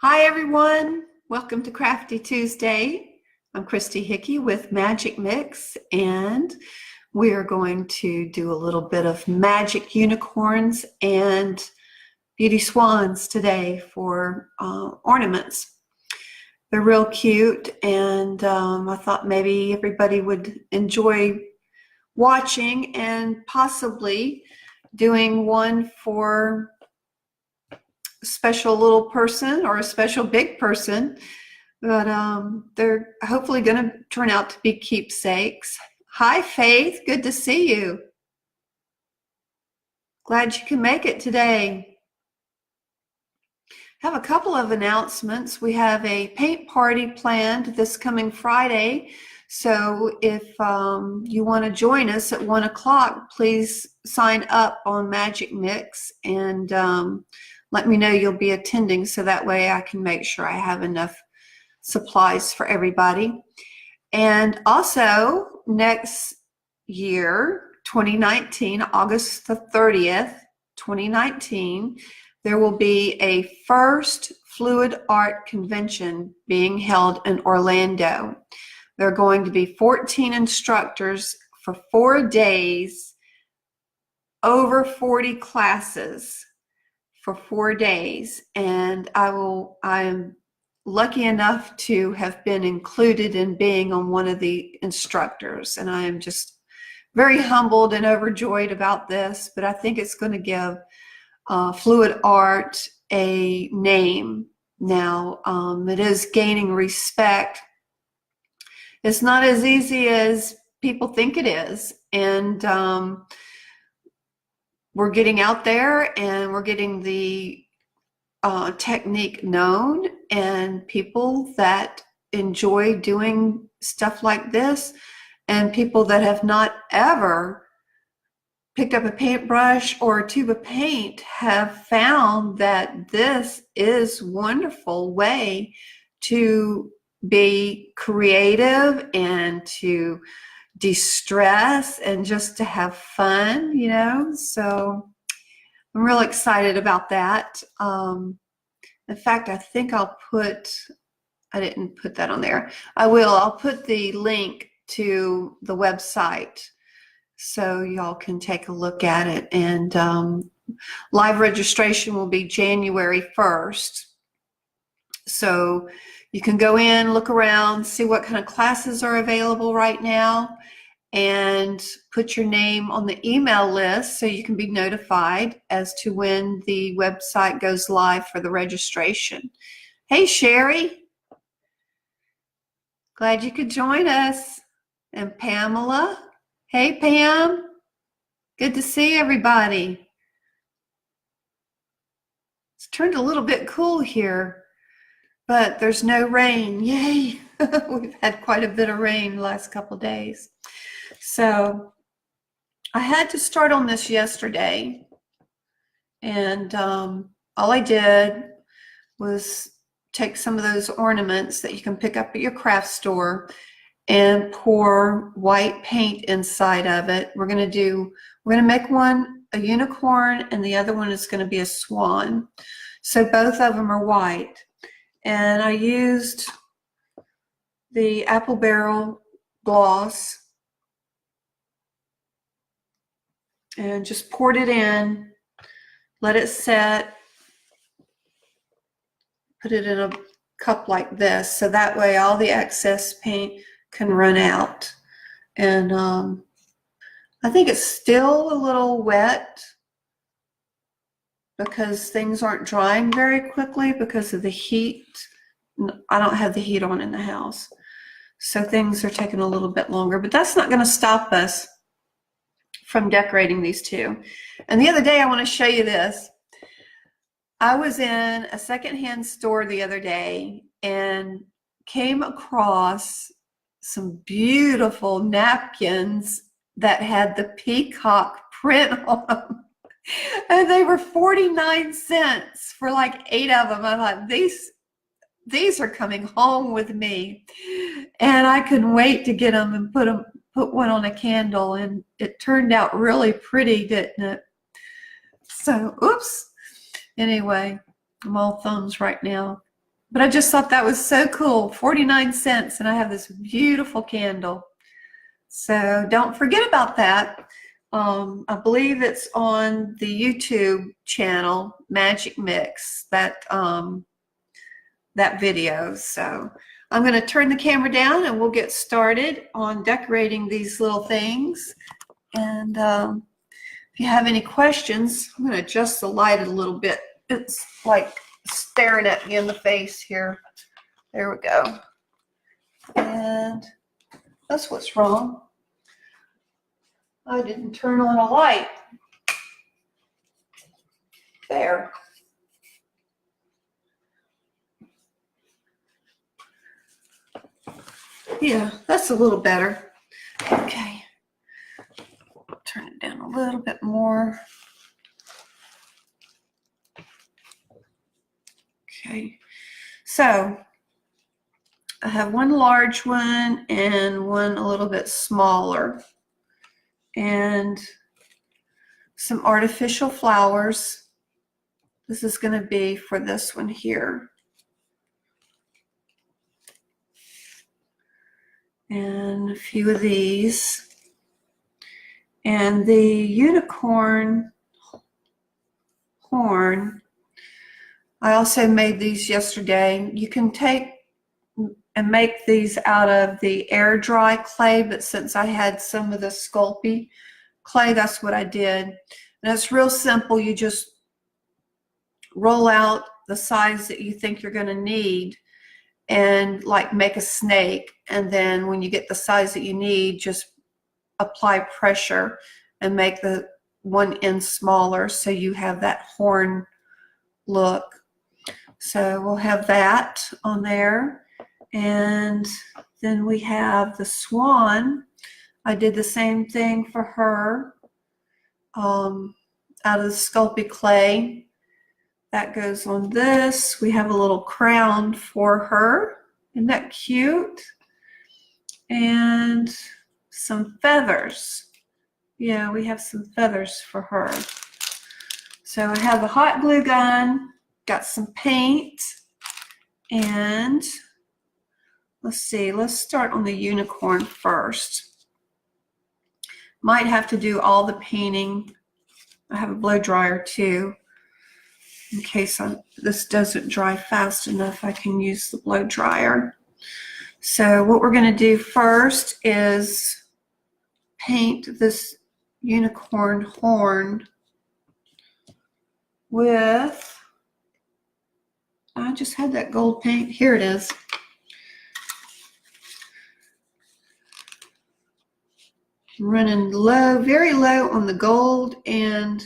Hi everyone, welcome to Crafty Tuesday. I'm Christy Hickey with MajicMixx, and we are going to do a little bit of magic unicorns and beauty swans today for ornaments. They're real cute, and I thought maybe everybody would enjoy watching and possibly doing one for special little person or a special big person, but they're hopefully going to turn out to be keepsakes. Hi Faith, good to see you. Glad you can make it today. I have a couple of announcements. We have a paint party planned this coming Friday, so if you want to join us at 1 o'clock, please sign up on MajicMixx and let me know you'll be attending, so that way I can make sure I have enough supplies for everybody. And also next year, 2019, August the 30th, 2019, there will be a first fluid art convention being held in Orlando. There are going to be 14 instructors for 4 days, over 40 classes for 4 days, and I am lucky enough to have been included in being on one of the instructors, and I am just very humbled and overjoyed about this. But I think it's going to give fluid art a name now. It is gaining respect. It's not as easy as people think it is, and we're getting out there and we're getting the technique known, and people that enjoy doing stuff like this and people that have not ever picked up a paintbrush or a tube of paint have found that this is a wonderful way to be creative and to de-stress and just to have fun, you know. So I'm real excited about that. In fact, I think I didn't put that on there. I'll put the link to the website so y'all can take a look at it. And live registration will be January 1st. So you can go in, look around, see what kind of classes are available right now, and put your name on the email list so you can be notified as to when the website goes live for the registration. Hey Sherry, glad you could join us. And Pamela, hey Pam, good to see everybody. It's turned a little bit cool here, but there's no rain. Yay! We've had quite a bit of rain the last couple of days. So I had to start on this yesterday, and all I did was take some of those ornaments that you can pick up at your craft store and pour white paint inside of it. We're going to make one a unicorn, and the other one is going to be a swan. So both of them are white. And I used the apple barrel gloss and just poured it in, let it set, put it in a cup like this, so that way all the excess paint can run out. And I think it's still a little wet because things aren't drying very quickly because of the heat. I don't have the heat on in the house, so things are taking a little bit longer, but that's not going to stop us from decorating these two. And the other day, I want to show you this. I was in a secondhand store the other day and came across some beautiful napkins that had the peacock print on them. And they were 49 cents for like 8 of them. I thought, these are coming home with me. And I couldn't wait to get them and put one on a candle, and it turned out really pretty, didn't it? So, oops. Anyway, I'm all thumbs right now. But I just thought that was so cool. 49 cents, and I have this beautiful candle. So don't forget about that. I believe it's on the YouTube channel, MajicMixx, that video. So I'm going to turn the camera down and we'll get started on decorating these little things. And if you have any questions, I'm going to adjust the light a little bit. It's like staring at me in the face here. There we go. And that's what's wrong. I didn't turn on a light. There. Yeah, that's a little better. Okay. Turn it down a little bit more. Okay. So I have one large one and one a little bit smaller. And some artificial flowers. This is going to be for this one here. And a few of these. And the unicorn horn, I also made these yesterday. You can take and make these out of the air dry clay, but since I had some of the Sculpey clay, that's what I did. And it's real simple. You just roll out the size that you think you're going to need and like make a snake, and then when you get the size that you need, just apply pressure and make the one end smaller so you have that horn look. So we'll have that on there. And then we have the swan. I did the same thing for her out of the Sculpey clay. That goes on this. We have a little crown for her. Isn't that cute? And some feathers. Yeah, we have some feathers for her. So I have a hot glue gun, got some paint, and let's see, let's start on the unicorn first. Might have to do all the painting. I have a blow dryer too. In case this doesn't dry fast enough, I can use the blow dryer. So what we're going to do first is paint this unicorn horn with, I just had that gold paint. Here it is. I'm running low, very low on the gold and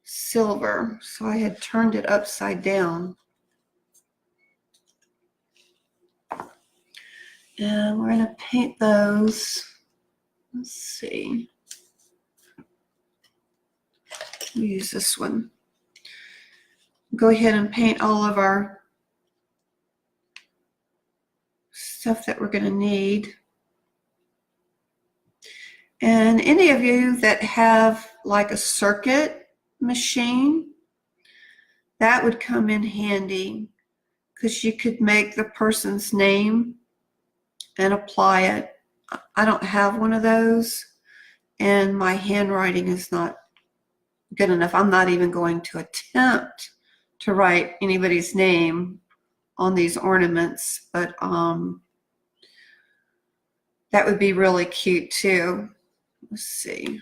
silver, so I had turned it upside down. And we're going to paint those. Let's see. We'll use this one. Go ahead and paint all of our stuff that we're going to need. And any of you that have like a circuit machine, that would come in handy because you could make the person's name and apply it. I don't have one of those, and my handwriting is not good enough. I'm not even going to attempt to write anybody's name on these ornaments, but that would be really cute too. Let's see.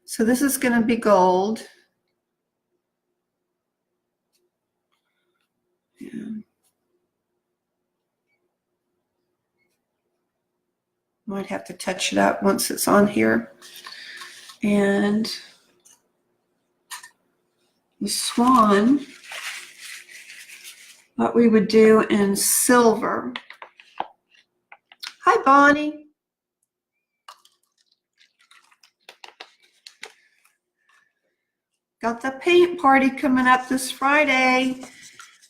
So this is going to be gold. Yeah. Might have to touch it up once it's on here. And the swan, what we would do in silver. Hi, Bonnie. Got the paint party coming up this Friday.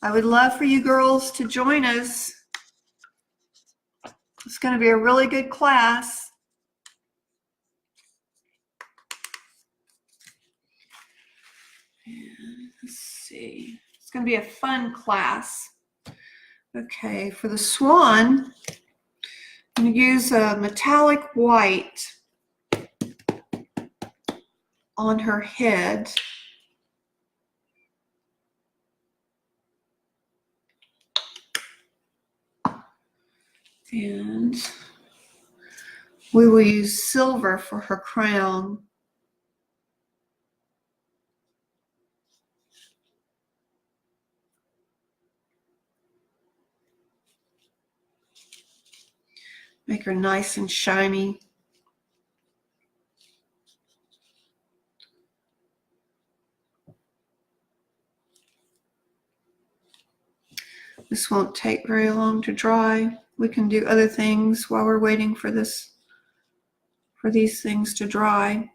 I would love for you girls to join us. It's going to be a really good class. Let's see. It's going to be a fun class. Okay, for the swan, I'm going to use a metallic white on her head. And we will use silver for her crown. Make her nice and shiny. This won't take very long to dry. We can do other things while we're waiting for this, for these things to dry.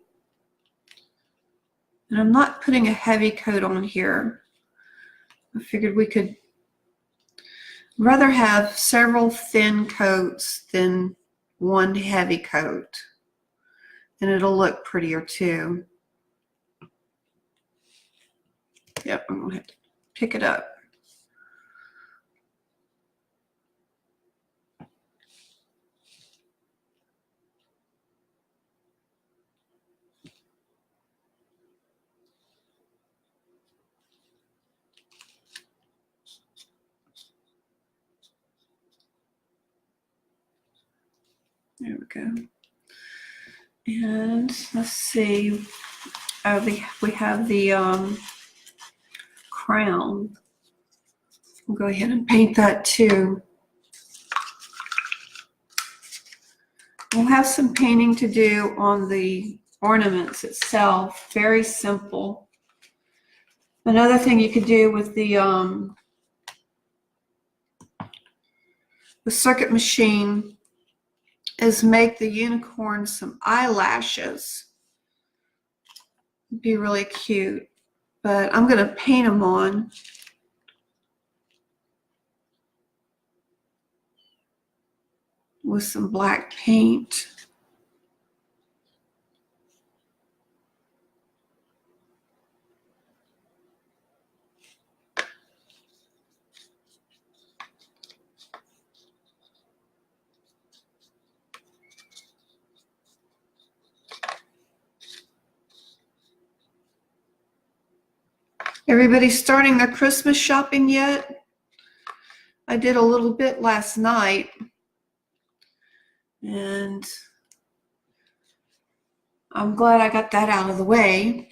And I'm not putting a heavy coat on here. I figured we could rather have several thin coats than one heavy coat. And it'll look prettier too. Yep, I'm gonna have to pick it up. There we go. And let's see. We have the crown. We'll go ahead and paint that too. We'll have some painting to do on the ornaments itself. Very simple. Another thing you could do with the circuit machine is make the unicorn some eyelashes. It'd be really cute, but I'm going to paint them on. With some black paint. Everybody starting their Christmas shopping yet? I did a little bit last night. And I'm glad I got that out of the way.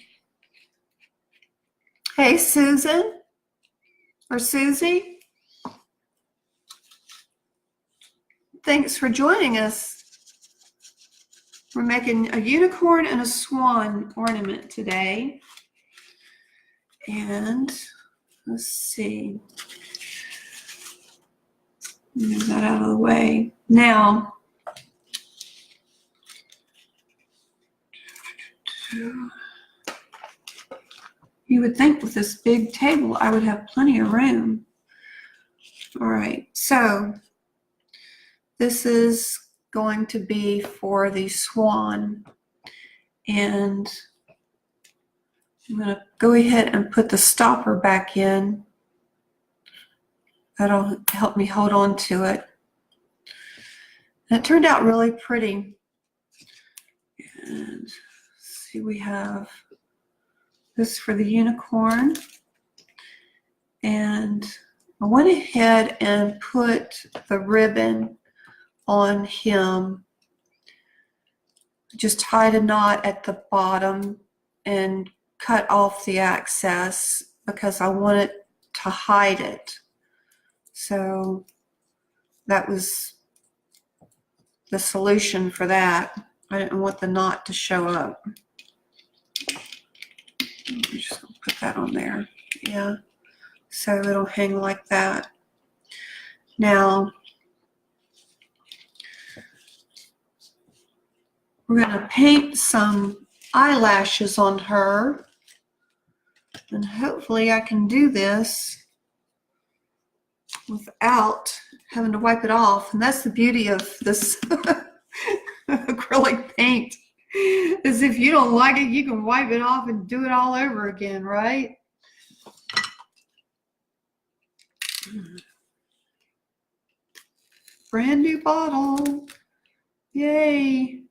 Hey, Susan or Susie. Thanks for joining us. We're making a unicorn and a swan ornament today. And let's see. Move that out of the way. Now, you would think with this big table I would have plenty of room. All right, so this is going to be for the swan, and I'm going to go ahead and put the stopper back in. That'll help me hold on to it. And it turned out really pretty. And see, we have this for the unicorn. And I went ahead and put the ribbon on him. Just tied a knot at the bottom and cut off the excess because I wanted to hide it. So that was the solution for that. I didn't want the knot to show up. I'm just going to put that on there. Yeah. So it'll hang like that. Now, we're going to paint some eyelashes on her. And hopefully I can do this without having to wipe it off. And that's the beauty of this acrylic paint, is if you don't like it, you can wipe it off and do it all over again, right? Brand new bottle. Yay.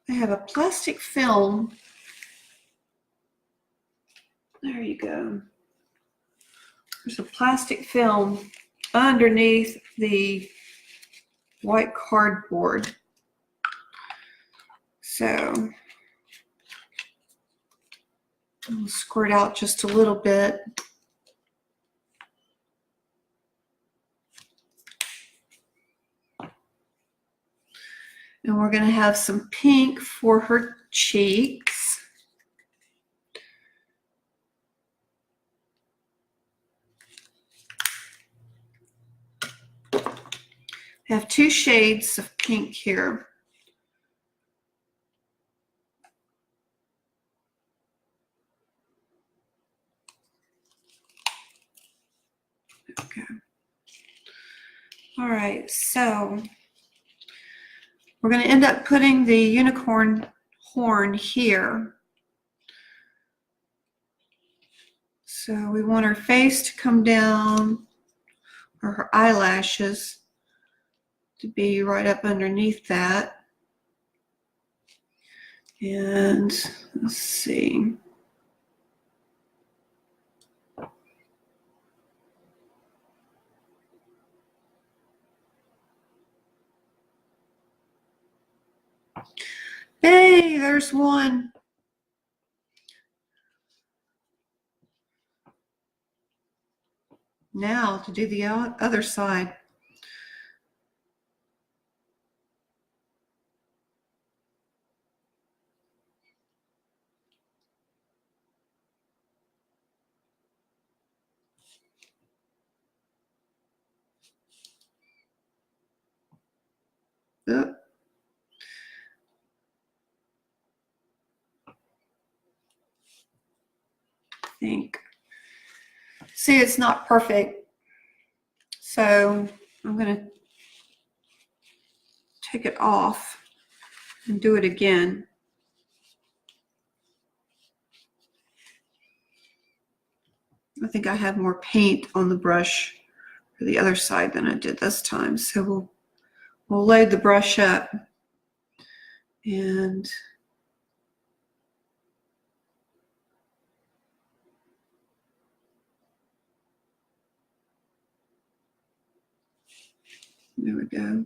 I have a plastic film. There you go. There's a plastic film underneath the white cardboard. So I'll squirt out just a little bit. And we're going to have some pink for her cheeks. I have two shades of pink here. Okay. All right, so we're going to end up putting the unicorn horn here. So we want her face to come down, or her eyelashes to be right up underneath that. And let's see. Hey, there's one. Now to do the other side. Oop. Think. See, it's not perfect. So I'm going to take it off and do it again. I think I have more paint on the brush for the other side than I did this time. So we'll load the brush up and there we go.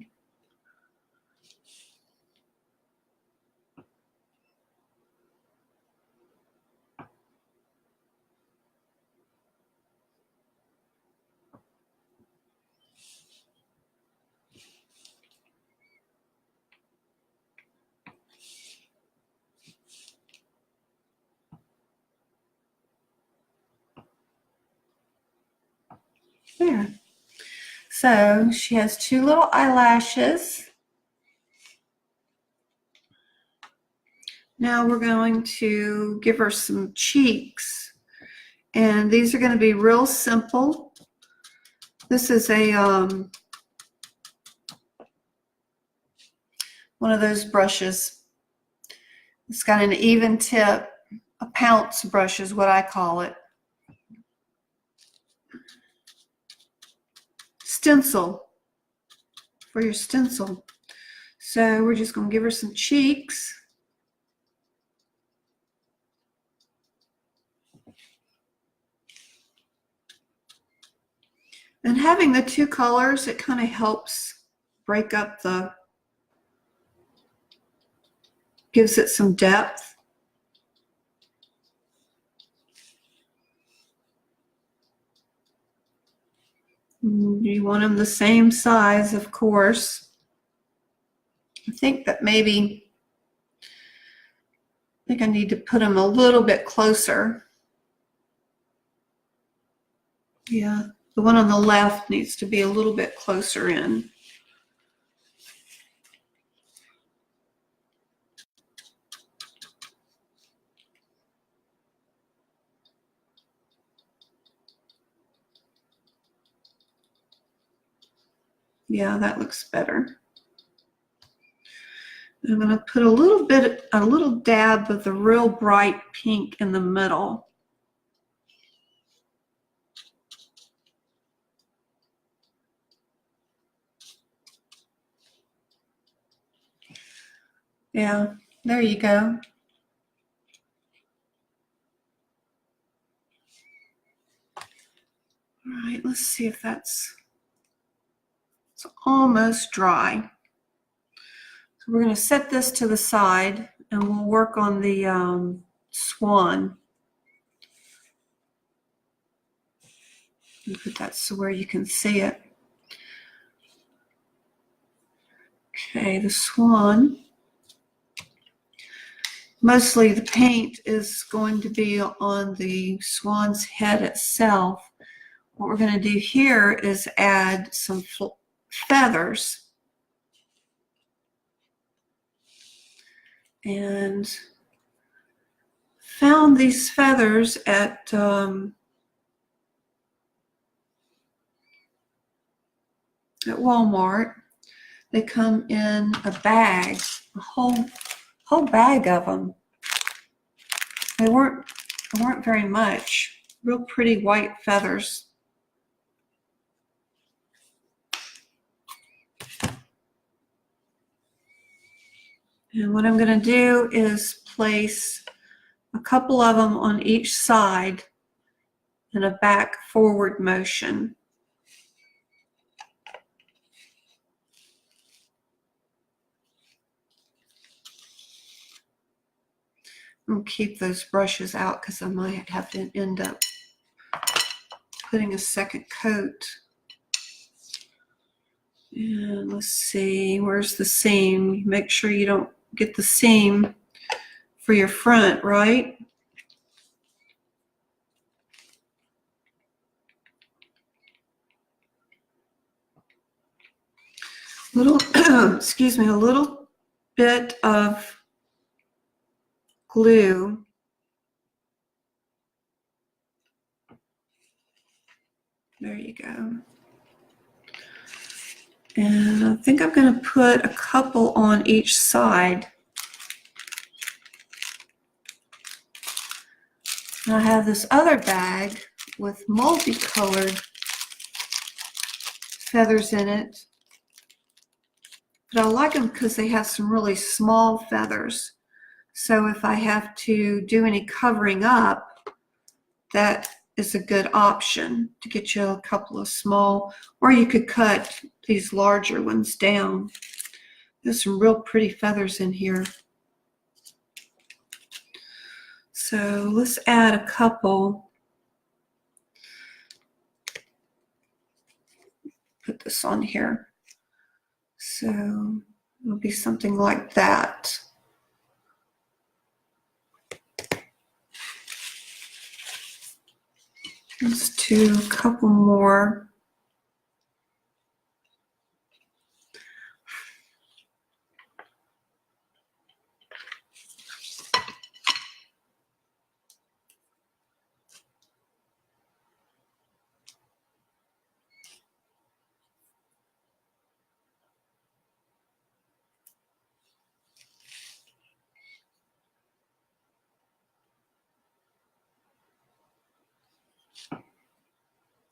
There. So she has two little eyelashes. Now we're going to give her some cheeks. And these are going to be real simple. This is a one of those brushes. It's got an even tip. A pounce brush is what I call it. Stencil, for your stencil. So we're just going to give her some cheeks. And having the two colors, it kind of helps break up the, gives it some depth. You want them the same size, of course. I think that maybe, I think I need to put them a little bit closer. Yeah, the one on the left needs to be a little bit closer in. Yeah, that looks better. I'm going to put a little dab of the real bright pink in the middle. Yeah, there you go. All right, let's see if it's almost dry. So we're going to set this to the side and we'll work on the swan. Put that so where you can see it. Okay, the swan. Mostly the paint is going to be on the swan's head itself. What we're going to do here is add some feathers. And found these feathers at Walmart. They come in a bag, a whole bag of them. They weren't very much. Real pretty white feathers. And what I'm going to do is place a couple of them on each side in a back forward motion. I'll keep those brushes out because I might have to end up putting a second coat. And let's see, where's the seam? Make sure you don't get the seam for your front, right? Excuse me, a little bit of glue. There you go. And I think I'm going to put a couple on each side. And I have this other bag with multicolored feathers in it. But I like them because they have some really small feathers. So if I have to do any covering up, that is a good option to get you a couple of small, or you could cut these larger ones down. There's some real pretty feathers in here. So let's add a couple. Put this on here. So it'll be something like that. Let's do a couple more.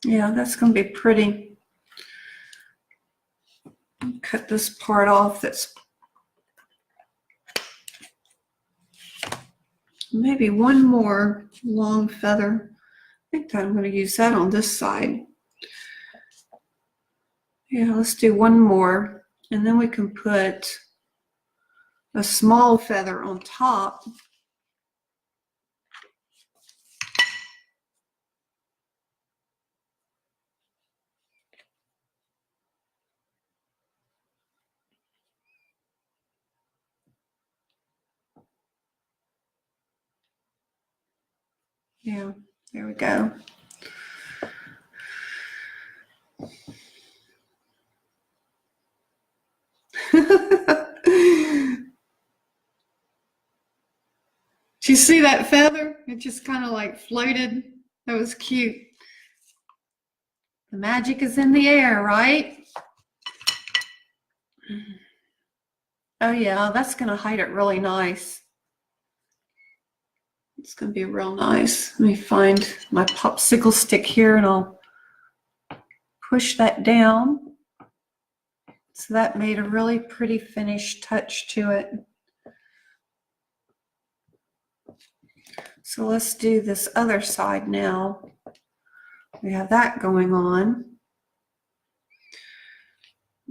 Yeah, that's going to be pretty. Cut this part off. That's maybe one more long feather. I think that I'm going to use that on this side. Yeah, let's do one more. And then we can put a small feather on top. Yeah, there we go. Did you see that feather? It just kind of like floated. That was cute. The magic is in the air, right? Oh yeah, that's going to hide it really nice. It's going to be real nice. Let me find my popsicle stick here and I'll push that down. So that made a really pretty finished touch to it. So let's do this other side now. We have that going on.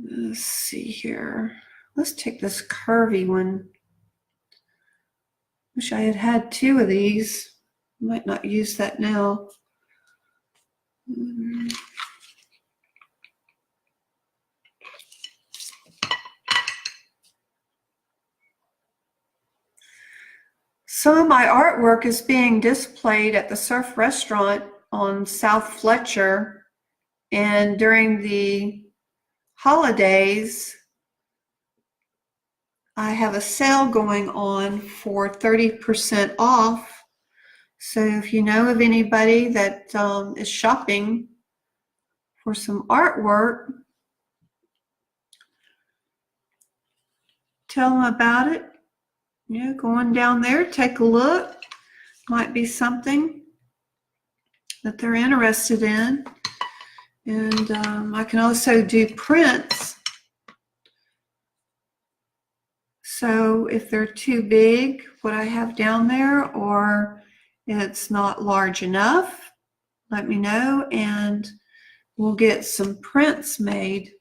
Let's see here. Let's take this curvy one. Wish I had had two of these. Might not use that now. Some of my artwork is being displayed at the Surf Restaurant on South Fletcher, and during the holidays I have a sale going on for 30% off. So if you know of anybody that is shopping for some artwork, tell them about it. You know, go on down there, take a look. Might be something that they're interested in. And I can also do prints. So if they're too big, what I have down there, or it's not large enough, let me know and we'll get some prints made.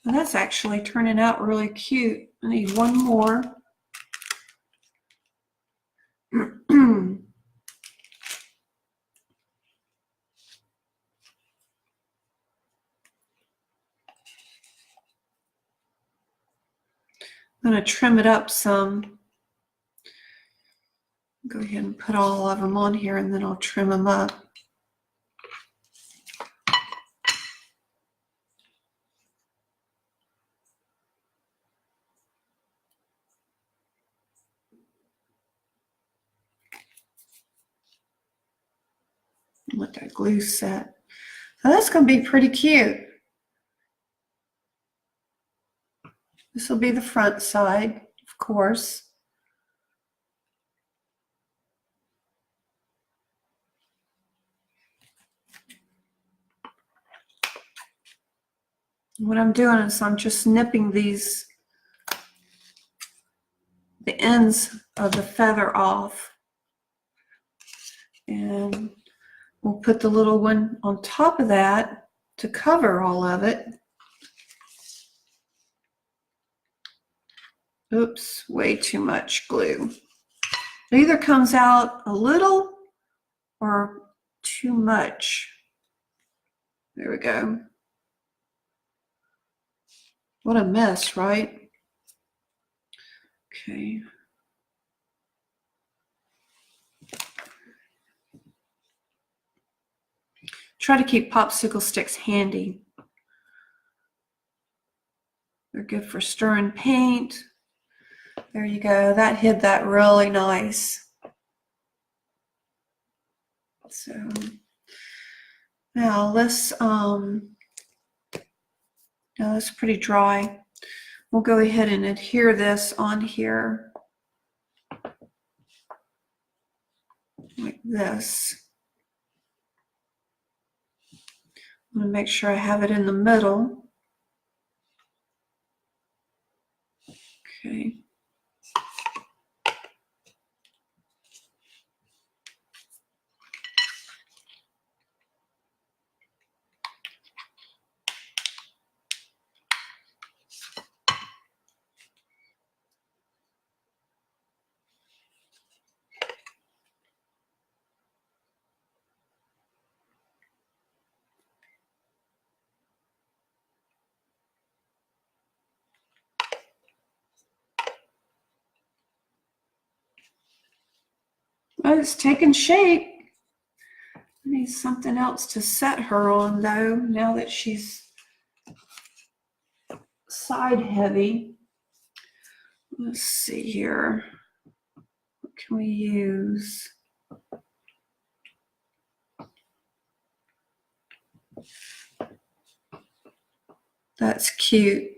Well, that's actually turning out really cute. I need one more. I'm going to trim it up some. Go ahead and put all of them on here and then I'll trim them up. Let that glue set. So that's going to be pretty cute. This will be the front side, of course. What I'm doing is I'm just nipping the ends of the feather off. And we'll put the little one on top of that to cover all of it. Oops, way too much glue. It either comes out a little or too much. There we go. What a mess, right? Okay. Try to keep popsicle sticks handy. They're good for stirring paint. There you go. That hid that really nice. So now let's now that's pretty dry. We'll go ahead and adhere this on here like this. I'm going to make sure I have it in the middle. Okay. Oh, it's taking shape. I need something else to set her on though, now that she's side heavy. Let's see here. What can we use? That's cute.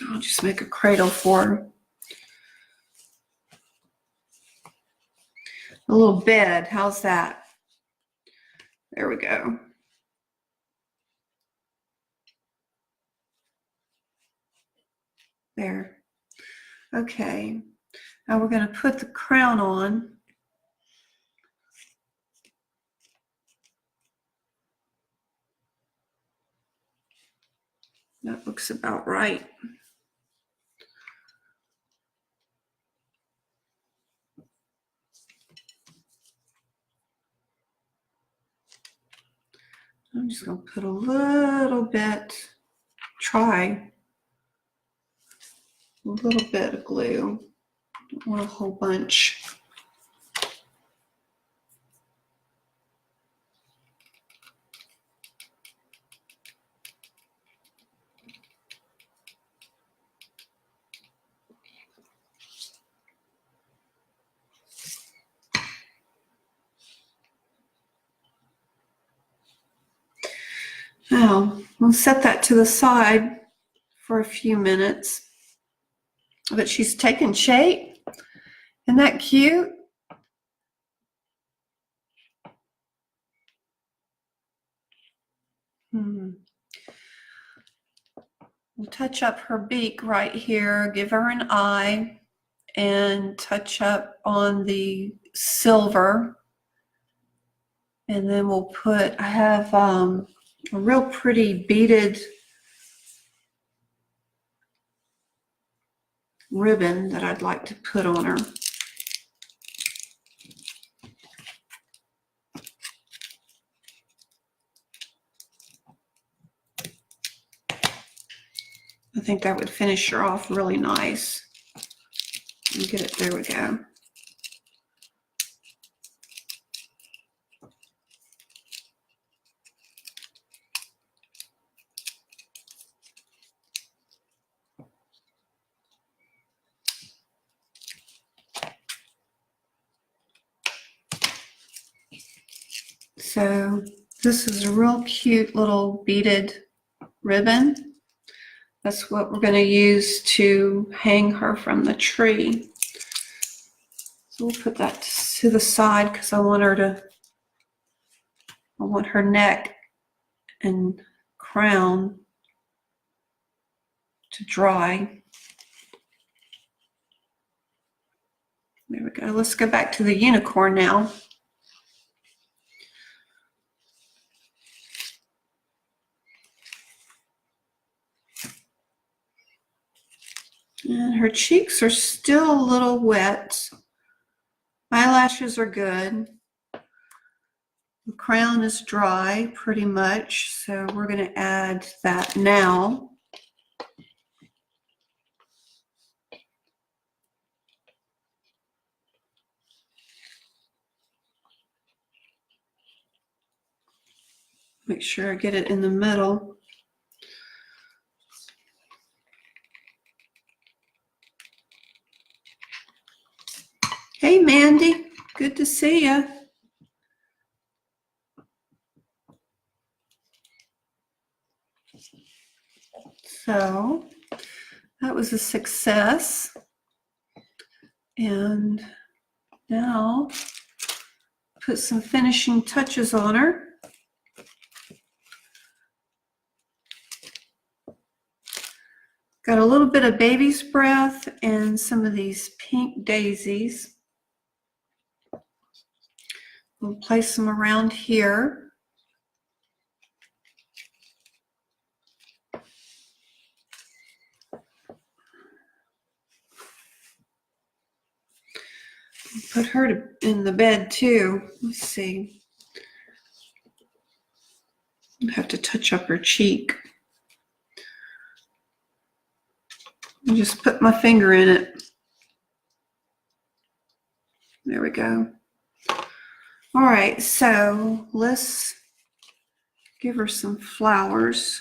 I'll just make a cradle for her. A little bed, how's that? There we go. There. Okay, now we're going to put the crown on. That looks about right. I'm just going to put a little bit, try a little bit of glue. Don't want a whole bunch. Now, we'll set that to the side for a few minutes. But she's taking shape. Isn't that cute? We'll touch up her beak right here, give her an eye, and touch up on the silver. And then we'll put, I have a real pretty beaded ribbon that I'd like to put on her. I think that would finish her off really nice. And get it, there we go. So this is a real cute little beaded ribbon. That's what we're going to use to hang her from the tree. So we'll put that to the side because I want her neck and crown to dry. There we go. Let's go back to the unicorn now. And her cheeks are still a little wet. Eyelashes are good. The crown is dry pretty much, so we're going to add that now. Make sure I get it in the middle. Hey, Mandy, good to see you. So that was a success. And now put some finishing touches on her. Got a little bit of baby's breath and some of these pink daisies. We'll place them around here. Put her in the bed too. Let's see. I'll have to touch up her cheek. I'll just put my finger in it. There we go. All right, so let's give her some flowers.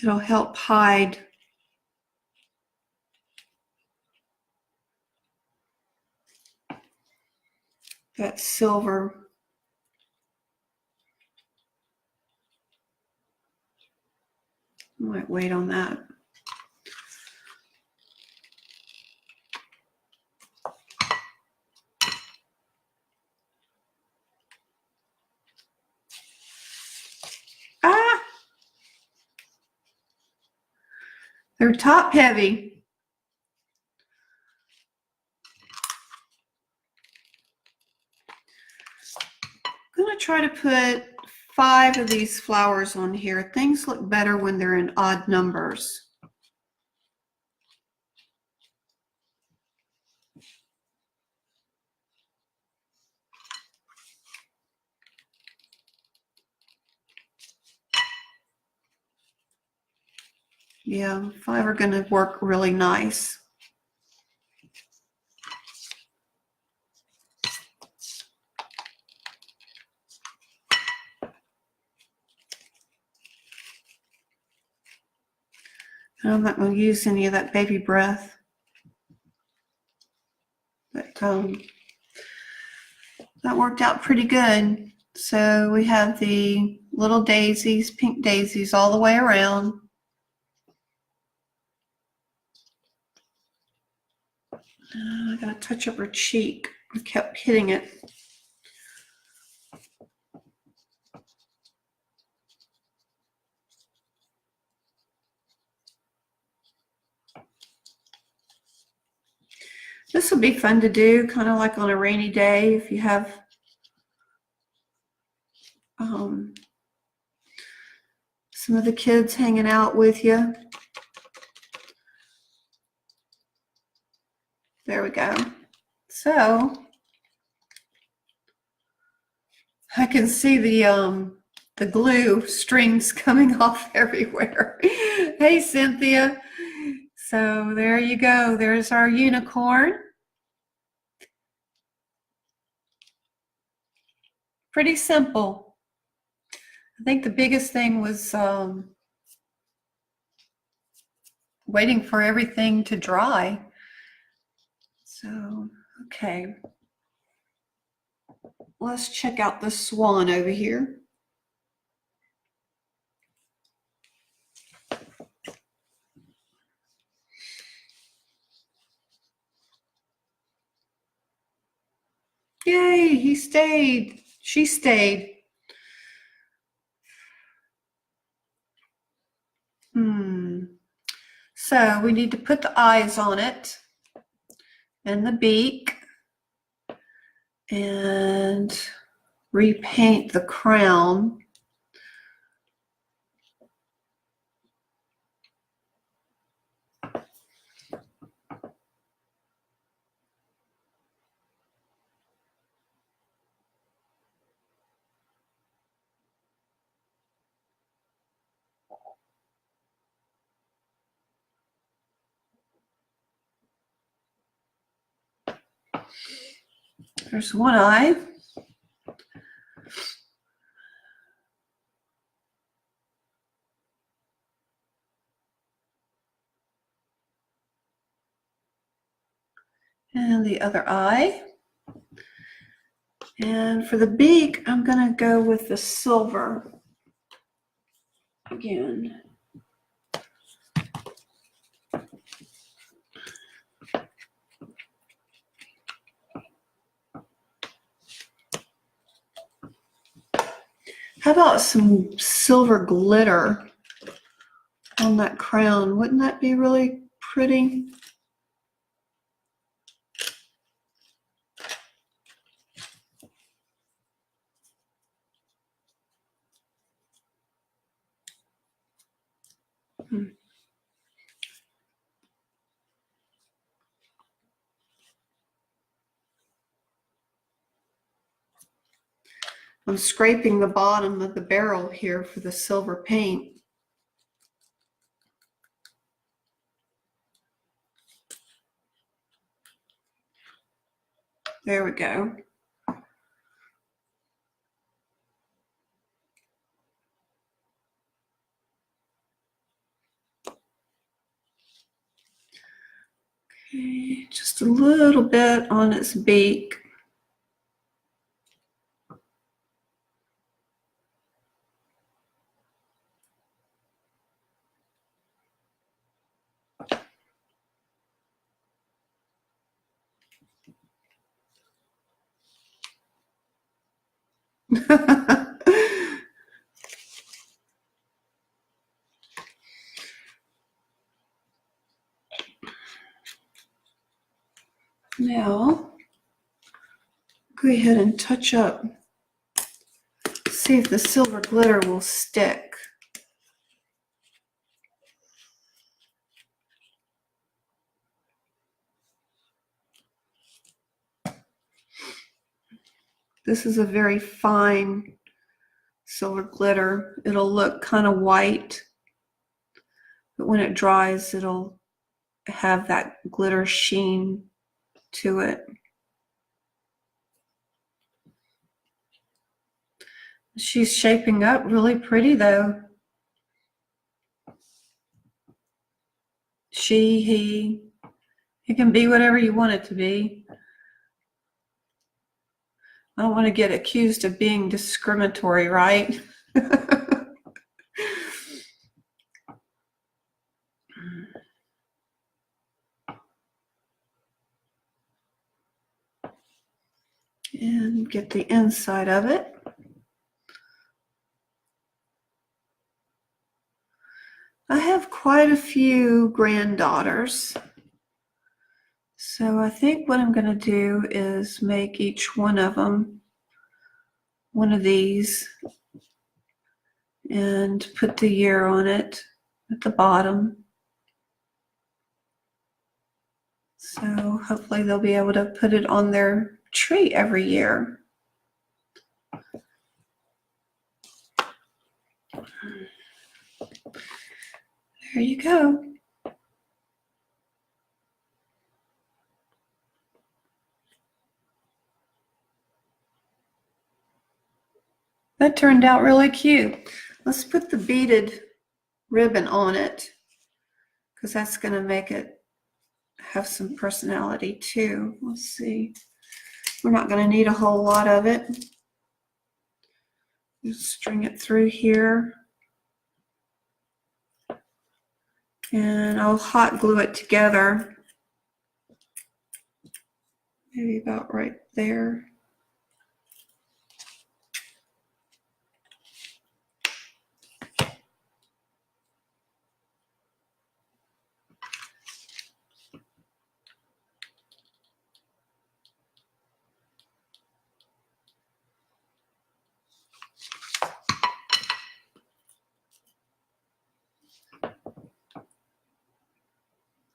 It'll help hide that silver might wait on that. Ah! They're top heavy. I'm going to try to put 5 of these flowers on here. Things look better when they're in odd numbers. Yeah, 5 are going to work really nice. I'm not going to use any of that baby breath. But that worked out pretty good. So we have the little daisies, pink daisies all the way around. I got to touch up her cheek. I kept hitting it. This will be fun to do, kind of like on a rainy day if you have some of the kids hanging out with you. There we go. So I can see the glue strings coming off everywhere. Hey, Cynthia. So there you go. There's our unicorn. Pretty simple. I think the biggest thing was waiting for everything to dry. So, okay. Let's check out the swan over here. Yay, he stayed. She stayed. So we need to put the eyes on it and the beak and repaint the crown. There's one eye. And the other eye. And for the beak, I'm going to go with the silver again. How about some silver glitter on that crown? Wouldn't that be really pretty? I'm scraping the bottom of the barrel here for the silver paint. There we go. Okay, just a little bit on its beak. Now, go ahead and touch up. See if the silver glitter will stick. This is a very fine silver glitter. It'll look kind of white, but when it dries, it'll have that glitter sheen to it. She's shaping up really pretty though. She, he, it can be whatever you want it to be. I don't want to get accused of being discriminatory, right? And get the inside of it. I have quite a few granddaughters. So I think what I'm going to do is make each one of them one of these and put the year on it at the bottom. So hopefully they'll be able to put it on their tree every year. There you go. That turned out really cute. Let's put the beaded ribbon on it because that's going to make it have some personality too. Let's see. We're not going to need a whole lot of it. Just string it through here. And I'll hot glue it together. Maybe about right there.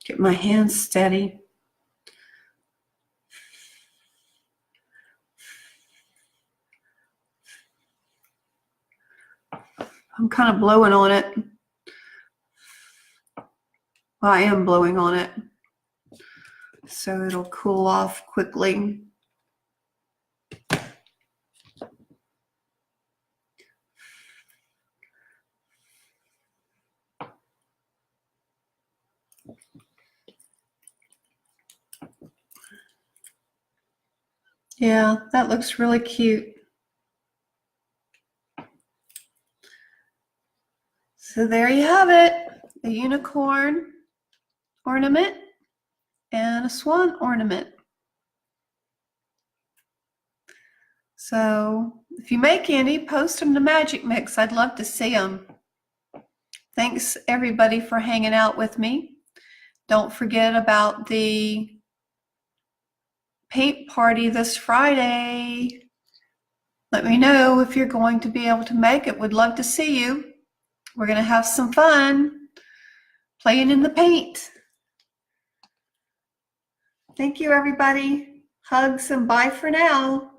Get my hands steady. I'm kind of blowing on it. Well, I am blowing on it, so it'll cool off quickly. Yeah, that looks really cute. So there you have it, a unicorn ornament and a swan ornament. So if you make any, post them to MajicMixx. I'd love to see them. Thanks everybody for hanging out with me. Don't forget about the paint party this Friday. Let me know if you're going to be able to make it. Would love to see you. We're going to have some fun playing in the paint. Thank you, everybody. Hugs and bye for now.